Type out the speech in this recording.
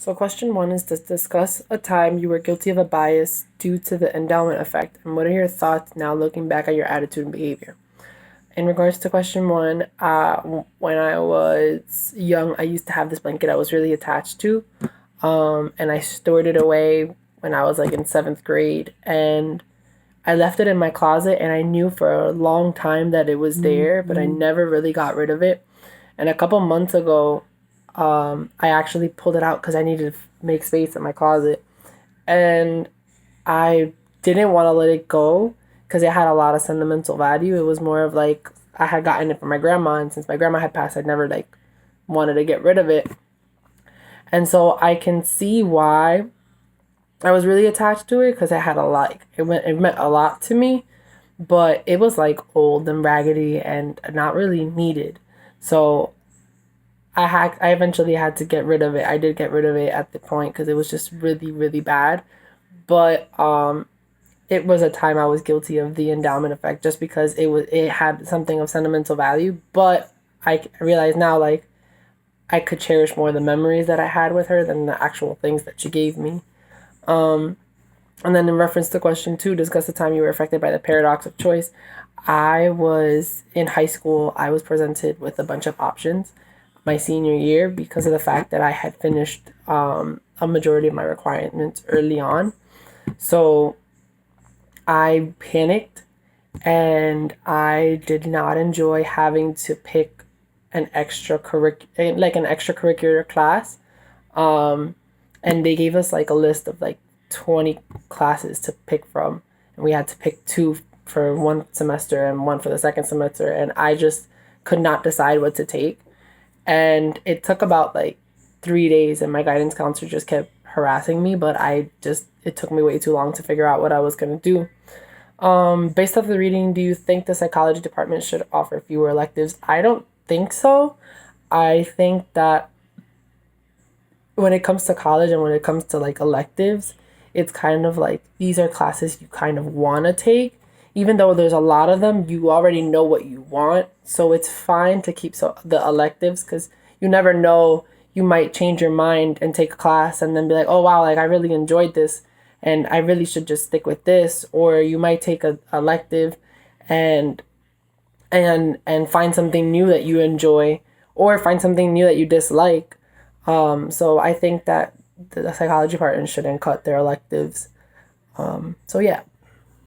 So, question one is to discuss a time you were guilty of a bias due to the endowment effect, and what are your thoughts now looking back at your attitude and behavior? In regards to question one, when I was young, I used to have this blanket I was really attached to, and I stored it away when I was like in seventh grade, and I left it in my closet, and I knew for a long time that it was there, but I never really got rid of it. And a couple months ago, I actually pulled it out because I needed to make space in my closet, and I didn't want to let it go because it had a lot of sentimental value. It was more of like I had gotten it from my grandma, and since my grandma had passed, I'd never like wanted to get rid of it. And so I can see why I was really attached to it because it had a lot. It meant a lot to me, but it was like old and raggedy and not really needed. So I eventually had to get rid of it. I did get rid of it at the point because it was just really bad. But it was a time I was guilty of the endowment effect just because it had something of sentimental value. But I realize now like I could cherish more the memories that I had with her than the actual things that she gave me. And then in reference to question two, discuss the time you were affected by the paradox of choice. I was in high school. I was presented with a bunch of options my senior year because of the fact that I had finished a majority of my requirements early on. So I panicked and I did not enjoy having to pick an extracurricular class. Um, and they gave us like a list of like 20 classes to pick from, and we had to pick two for one semester and one for the second semester, and I just could not decide what to take. And it took about like 3 days, and my guidance counselor just kept harassing me, but it took me way too long to figure out what I was going to do. Based off the reading, do you think the psychology department should offer fewer electives? I don't think so. I think that when it comes to college and when it comes to like electives, it's kind of like these are classes you kind of want to take. Even though there's a lot of them, you already know what you want. So it's fine to keep the electives because you never know. You might change your mind and take a class and then be like, oh, wow, like I really enjoyed this and I really should just stick with this. Or you might take a elective and and find something new that you enjoy or find something new that you dislike. So I think that the psychology department shouldn't cut their electives. So yeah.